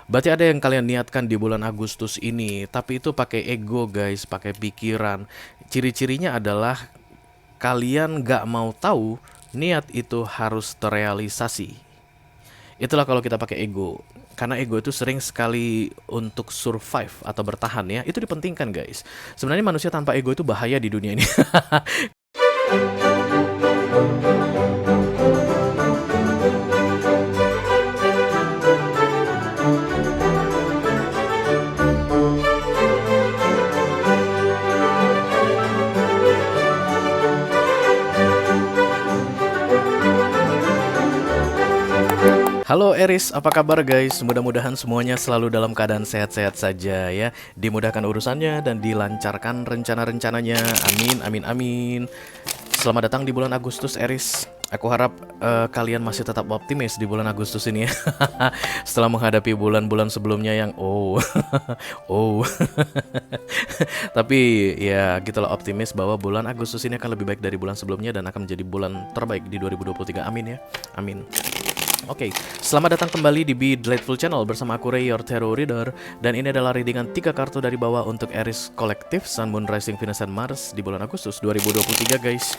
Berarti ada yang kalian niatkan di bulan Agustus ini, tapi itu pakai ego guys, pakai pikiran. Ciri-cirinya adalah kalian gak mau tahu niat itu harus terrealisasi. Itulah kalau kita pakai ego. Karena ego itu sering sekali untuk survive atau bertahan ya. Itu dipentingkan guys. Sebenarnya manusia tanpa ego itu bahaya di dunia ini. Halo Eris, apa kabar guys? Mudah-mudahan semuanya selalu dalam keadaan sehat-sehat saja ya. Dimudahkan urusannya dan dilancarkan rencana-rencananya. Amin, amin, amin. Selamat datang di bulan Agustus Eris. Aku harap kalian masih tetap optimis di bulan Agustus ini ya. Setelah menghadapi bulan-bulan sebelumnya yang oh. Tapi ya gitulah, optimis bahwa bulan Agustus ini akan lebih baik dari bulan sebelumnya dan akan menjadi bulan terbaik di 2023. Amin ya. Amin. Oke, selamat datang kembali di Be Delightful Channel bersama aku Ray, your tarot reader. Dan ini adalah readingan 3 kartu dari bawah untuk Aries Collective, Sun, Moon, Rising, Venus, dan Mars di bulan Agustus 2023 guys.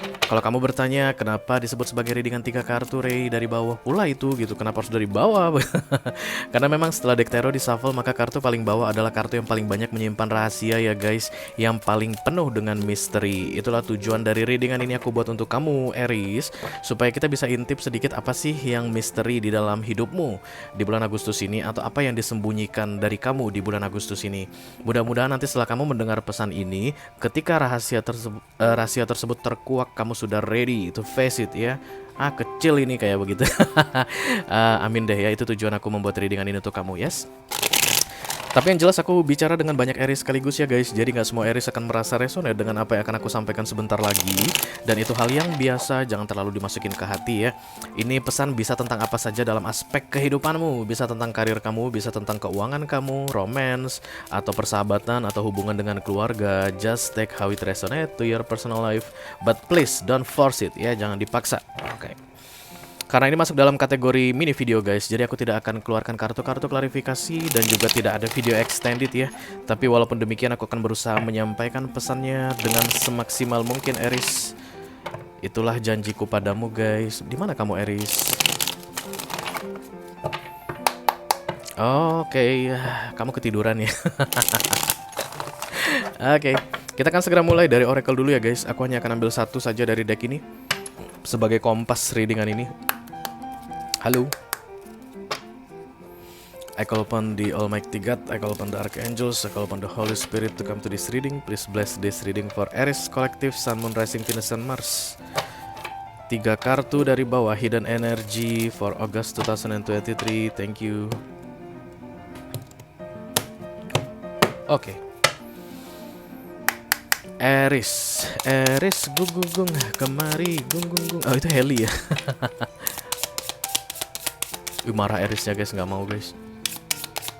Kalau kamu bertanya kenapa disebut sebagai readingan 3 kartu Ray dari bawah pula itu gitu, kenapa harus dari bawah? Karena memang setelah deck tarot di shuffle, maka kartu paling bawah adalah kartu yang paling banyak menyimpan rahasia ya guys, yang paling penuh dengan misteri. Itulah tujuan dari readingan ini aku buat untuk kamu Aries, supaya kita bisa intip sedikit apa sih yang misteri di dalam hidupmu di bulan Agustus ini, atau apa yang disembunyikan dari kamu di bulan Agustus ini. Mudah-mudahan nanti setelah kamu mendengar pesan ini, ketika rahasia tersebut terkuak, kamu sudah ready to face it ya. Kecil ini kayak begitu. Amin deh ya, itu tujuan aku membuat readingan ini untuk kamu, yes. Tapi yang jelas aku bicara dengan banyak Aries sekaligus ya guys. Jadi nggak semua Aries akan merasa resonate dengan apa yang akan aku sampaikan sebentar lagi. Dan itu hal yang biasa, jangan terlalu dimasukin ke hati ya. Ini pesan bisa tentang apa saja dalam aspek kehidupanmu. Bisa tentang karir kamu, bisa tentang keuangan kamu, romance, atau persahabatan, atau hubungan dengan keluarga. Just take how it resonate to your personal life. But please don't force it ya, jangan dipaksa. Oke. Karena ini masuk dalam kategori mini video guys, jadi aku tidak akan keluarkan kartu-kartu klarifikasi dan juga tidak ada video extended ya. Tapi walaupun demikian aku akan berusaha menyampaikan pesannya dengan semaksimal mungkin Aries. Itulah janjiku padamu guys. Di mana kamu Aries? Oke, kamu ketiduran ya. Oke, kita akan segera mulai dari oracle dulu ya guys. Aku hanya akan ambil satu saja dari deck ini sebagai kompas readingan ini. Halo. I call upon the Almighty God, I call upon the Archangels, I call upon the Holy Spirit to come to this reading. Please bless this reading for Aries Collective, Sun, Moon, Rising, Venus, and Mars. 3 kartu dari bawah, Hidden Energy for August 2023. Thank you. Oke. Aries gung kemari gung. Oh itu Heli ya. Marah Aries-nya guys, nggak mau guys.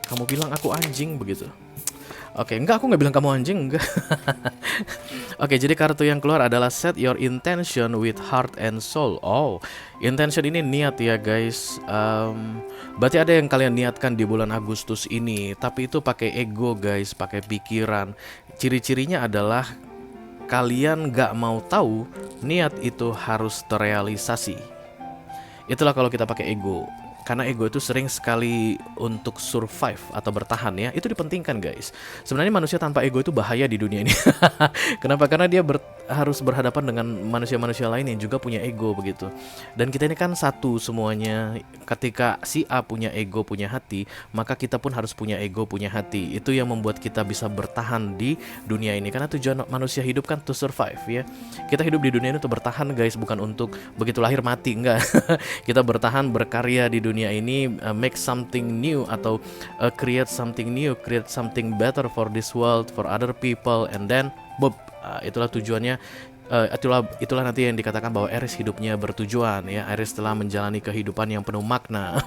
Kamu bilang aku anjing begitu. Oke, enggak, aku nggak bilang kamu anjing, enggak. Oke, jadi kartu yang keluar adalah set your intention with heart and soul. Oh, intention ini niat ya guys. Berarti ada yang kalian niatkan di bulan Agustus ini, tapi itu pakai ego guys, pakai pikiran. Ciri-cirinya adalah kalian nggak mau tahu niat itu harus terrealisasi. Itulah kalau kita pakai ego. Karena ego itu sering sekali untuk survive atau bertahan ya. Itu dipentingkan guys. Sebenarnya manusia tanpa ego itu bahaya di dunia ini. Kenapa? Karena dia harus berhadapan dengan manusia-manusia lain yang juga punya ego begitu. Dan kita ini kan satu semuanya. Ketika si A punya ego, punya hati, maka kita pun harus punya ego, punya hati. Itu yang membuat kita bisa bertahan di dunia ini. Karena tujuan manusia hidup kan to survive ya. Kita hidup di dunia ini untuk bertahan guys, bukan untuk begitu lahir mati, enggak. Kita bertahan, berkarya di dunia ini, make something new atau create something new, create something better for this world, for other people, and then bob, itulah tujuannya. Itulah nanti yang dikatakan bahwa Aries hidupnya bertujuan ya. Aries telah menjalani kehidupan yang penuh makna.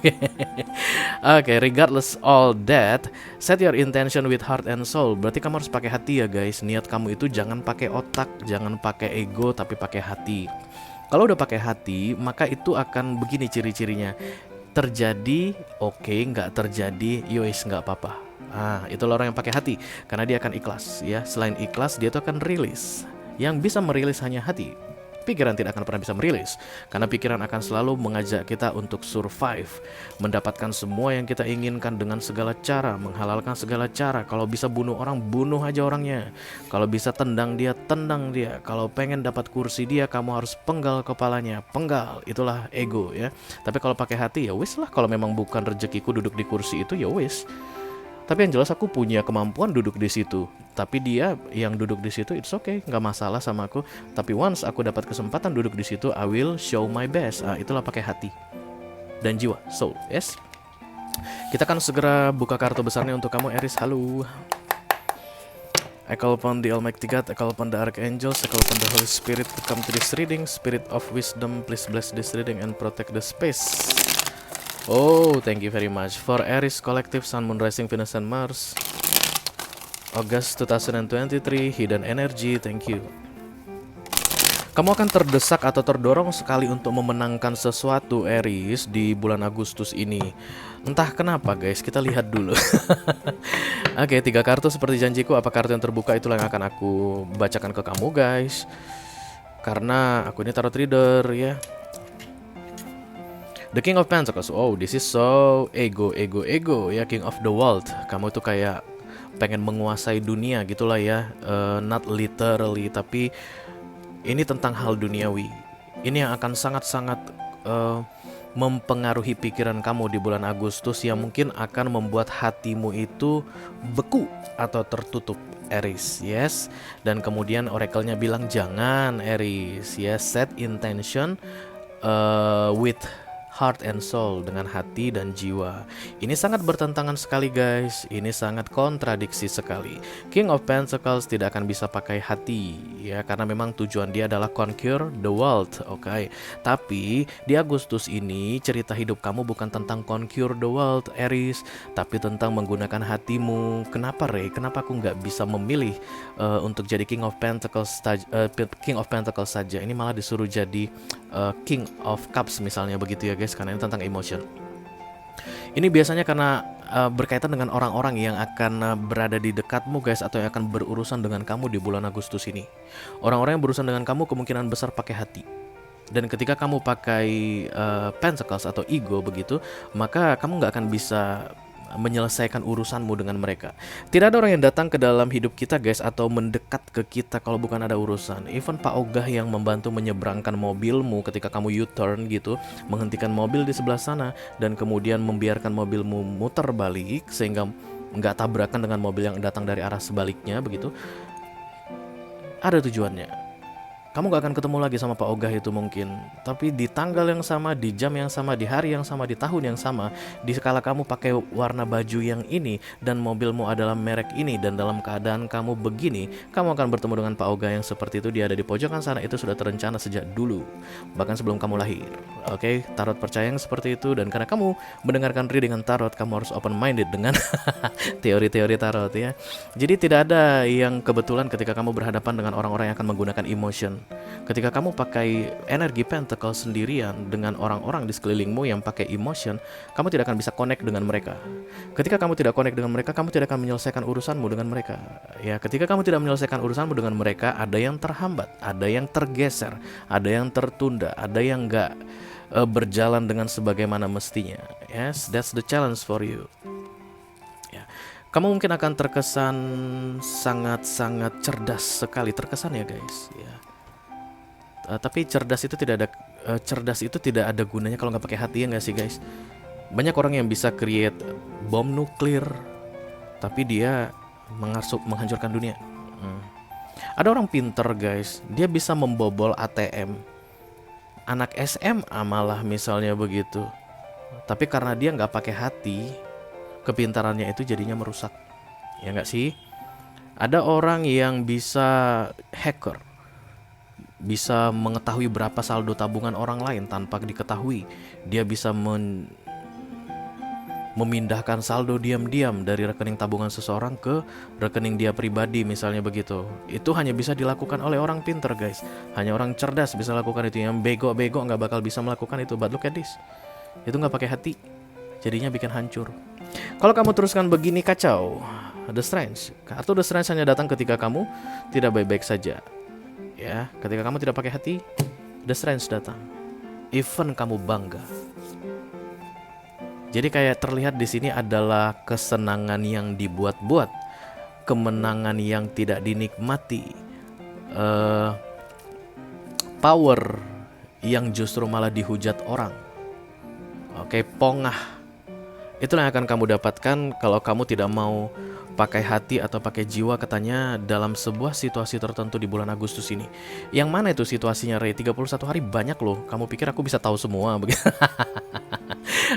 Oke, regardless all that, set your intention with heart and soul. Berarti kamu harus pakai hati ya guys. Niat kamu itu jangan pakai otak, jangan pakai ego, tapi pakai hati. Kalau udah pakai hati, maka itu akan begini ciri-cirinya. Terjadi oke, nggak terjadi yowes nggak apa-apa. Itulah orang yang pakai hati, karena dia akan ikhlas ya. Selain ikhlas, dia tuh akan rilis. Yang bisa merilis hanya hati. Pikiran tidak akan pernah bisa merilis, karena pikiran akan selalu mengajak kita untuk survive, mendapatkan semua yang kita inginkan dengan segala cara, menghalalkan segala cara. Kalau bisa bunuh orang, bunuh aja orangnya. Kalau bisa tendang dia, tendang dia. Kalau pengen dapat kursi dia, kamu harus penggal kepalanya, penggal. Itulah ego ya. Tapi kalau pakai hati ya wis lah, kalau memang bukan rezekiku duduk di kursi itu ya wis. Tapi yang jelas aku punya kemampuan duduk di situ. Tapi dia yang duduk di situ, it's okay, nggak masalah sama aku. Tapi once aku dapat kesempatan duduk di situ, I will show my best. Itulah pakai hati dan jiwa, soul. Yes. Kita akan segera buka kartu besarnya untuk kamu, Aries. Halo. I call upon the Almighty God, I call upon the Archangels, I call upon the Holy Spirit to come to this reading. Spirit of wisdom, please bless this reading and protect the space. Oh, thank you very much. For Aries Collective, Sun, Moon, Rising, Venus, and Mars, August 2023, Hidden Energy, thank you. Kamu akan terdesak atau terdorong sekali untuk memenangkan sesuatu, Aries, di bulan Agustus ini. Entah kenapa guys, kita lihat dulu. Oke, 3 kartu seperti janjiku. Apa kartu yang terbuka itulah yang akan aku bacakan ke kamu guys. Karena aku ini tarot reader ya. The King of Pentacles. Oh, this is so ego ya, King of the World. Kamu tuh kayak pengen menguasai dunia gitulah ya. Not literally, tapi ini tentang hal duniawi. Ini yang akan sangat-sangat mempengaruhi pikiran kamu di bulan Agustus, yang mungkin akan membuat hatimu itu beku atau tertutup, Aries. Yes. Dan kemudian oracle-nya bilang jangan, Aries. Yes, set intention with heart and soul, dengan hati dan jiwa. Ini sangat bertentangan sekali guys. Ini sangat kontradiksi sekali. King of Pentacles tidak akan bisa pakai hati ya, karena memang tujuan dia adalah conquer the world. Oke. Tapi di Agustus ini cerita hidup kamu bukan tentang conquer the world, Aries, tapi tentang menggunakan hatimu. Kenapa Kenapa aku nggak bisa memilih untuk jadi King of Pentacles saja? Ini malah disuruh jadi King of Cups misalnya begitu ya guys, karena ini tentang emotion. Ini biasanya karena berkaitan dengan orang-orang yang akan berada di dekatmu guys, atau yang akan berurusan dengan kamu di bulan Agustus ini. Orang-orang yang berurusan dengan kamu kemungkinan besar pakai hati. Dan ketika kamu pakai Pentacles atau ego begitu, maka kamu nggak akan bisa menyelesaikan urusanmu dengan mereka. Tidak ada orang yang datang ke dalam hidup kita guys, atau mendekat ke kita kalau bukan ada urusan. Even Pak Ogah yang membantu menyeberangkan mobilmu ketika kamu U-turn gitu, menghentikan mobil di sebelah sana dan kemudian membiarkan mobilmu muter balik sehingga nggak tabrakan dengan mobil yang datang dari arah sebaliknya begitu, ada tujuannya. Kamu gak akan ketemu lagi sama Pak Ogah itu mungkin, tapi di tanggal yang sama, di jam yang sama, di hari yang sama, di tahun yang sama, di skala kamu pakai warna baju yang ini dan mobilmu adalah merek ini, dan dalam keadaan kamu begini, kamu akan bertemu dengan Pak Ogah yang seperti itu. Dia ada di pojokan sana. Itu sudah terencana sejak dulu, bahkan sebelum kamu lahir. Oke, tarot percaya yang seperti itu. Dan karena kamu mendengarkan readingan tarot, kamu harus open minded dengan teori-teori tarot ya. Jadi tidak ada yang kebetulan ketika kamu berhadapan dengan orang-orang yang akan menggunakan emotion. Ketika kamu pakai energi pentacle sendirian dengan orang-orang di sekelilingmu yang pakai emotion, kamu tidak akan bisa connect dengan mereka. Ketika kamu tidak connect dengan mereka, kamu tidak akan menyelesaikan urusanmu dengan mereka. Ya, ketika kamu tidak menyelesaikan urusanmu dengan mereka, ada yang terhambat, ada yang tergeser, ada yang tertunda, ada yang nggak berjalan dengan sebagaimana mestinya. Yes, that's the challenge for you. Ya. Kamu mungkin akan terkesan sangat-sangat cerdas sekali, terkesan ya guys. Ya. Tapi cerdas itu tidak ada gunanya kalau nggak pakai hati, ya nggak sih guys? Banyak orang yang bisa create bom nuklir, tapi dia menghancurkan dunia. Ada orang pinter guys, dia bisa membobol ATM. Anak SMA malah misalnya begitu. Tapi karena dia nggak pakai hati, kepintarannya itu jadinya merusak. Ya nggak sih? Ada orang yang bisa hacker, bisa mengetahui berapa saldo tabungan orang lain tanpa diketahui. Dia bisa memindahkan saldo diam-diam dari rekening tabungan seseorang ke rekening dia pribadi misalnya begitu. Itu hanya bisa dilakukan oleh orang pinter guys. Hanya orang cerdas bisa lakukan itu. Yang bego-bego nggak bakal bisa melakukan itu. But look at this. Itu nggak pakai hati, jadinya bikin hancur. Kalau kamu teruskan begini, kacau. The Strange, kartu The Strange hanya datang ketika kamu tidak baik-baik saja. Ya, ketika kamu tidak pakai hati, The Strange datang. Even kamu bangga. Jadi kayak terlihat di sini adalah kesenangan yang dibuat-buat, kemenangan yang tidak dinikmati, power yang justru malah dihujat orang. Oke, pongah. Itulah yang akan kamu dapatkan kalau kamu tidak mau pakai hati atau pakai jiwa, katanya dalam sebuah situasi tertentu di bulan Agustus ini. Yang mana itu situasinya, Ray? 31 hari banyak loh. Kamu pikir aku bisa tahu semua begitu?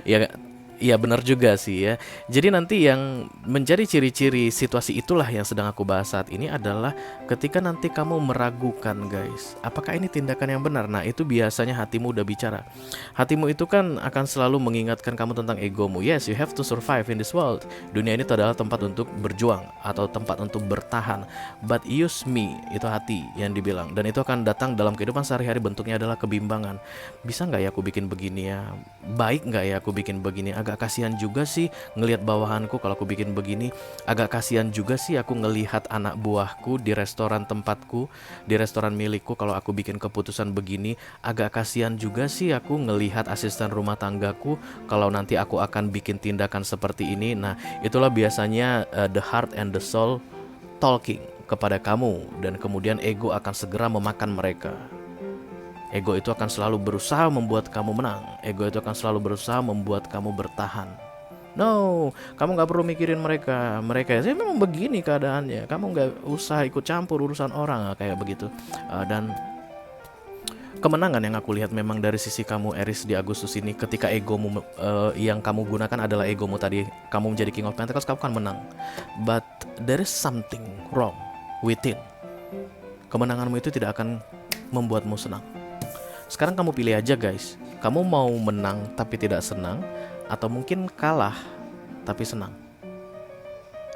Ya, iya benar juga sih ya. Jadi nanti yang menjadi ciri-ciri situasi itulah yang sedang aku bahas saat ini adalah ketika nanti kamu meragukan, guys, apakah ini tindakan yang benar. Nah, itu biasanya hatimu udah bicara. Hatimu itu kan akan selalu mengingatkan kamu tentang egomu. Yes, you have to survive in this world. Dunia ini adalah tempat untuk berjuang atau tempat untuk bertahan. But use me, itu hati yang dibilang. Dan itu akan datang dalam kehidupan sehari-hari, bentuknya adalah kebimbangan. Bisa nggak ya aku bikin begini ya? Baik nggak ya aku bikin begini? Agak kasihan juga sih ngelihat bawahanku kalau aku bikin begini. Agak kasihan juga sih aku ngelihat anak buahku di restoran tempatku, di restoran milikku kalau aku bikin keputusan begini. Agak kasihan juga sih aku ngelihat asisten rumah tanggaku kalau nanti aku akan bikin tindakan seperti ini. Nah, itulah biasanya the heart and the soul talking kepada kamu, dan kemudian ego akan segera memakan mereka. Ego itu akan selalu berusaha membuat kamu menang. Ego itu akan selalu berusaha membuat kamu bertahan. No, kamu gak perlu mikirin mereka. Mereka ya memang begini keadaannya. Kamu gak usah ikut campur urusan orang, kayak begitu. Dan kemenangan yang aku lihat memang dari sisi kamu, Aries, di Agustus ini, ketika egomu yang kamu gunakan adalah egomu tadi. Kamu menjadi King of Pentacles, kamu kan menang. But there is something wrong within. Kemenanganmu itu tidak akan membuatmu senang. Sekarang kamu pilih aja, guys. Kamu mau menang tapi tidak senang, atau mungkin kalah tapi senang.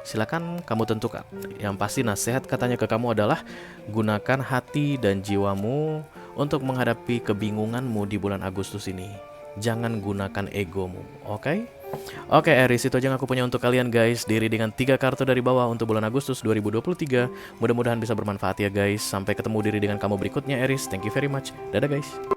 Silakan kamu tentukan. Yang pasti nasihat katanya ke kamu adalah gunakan hati dan jiwamu untuk menghadapi kebingunganmu di bulan Agustus ini. Jangan gunakan egomu, oke? Oke, Aries, itu aja yang aku punya untuk kalian, guys. Diri dengan 3 kartu dari bawah untuk bulan Agustus 2023. Mudah-mudahan bisa bermanfaat ya, guys. Sampai ketemu diri dengan kamu berikutnya, Aries. Thank you very much. Dadah, guys.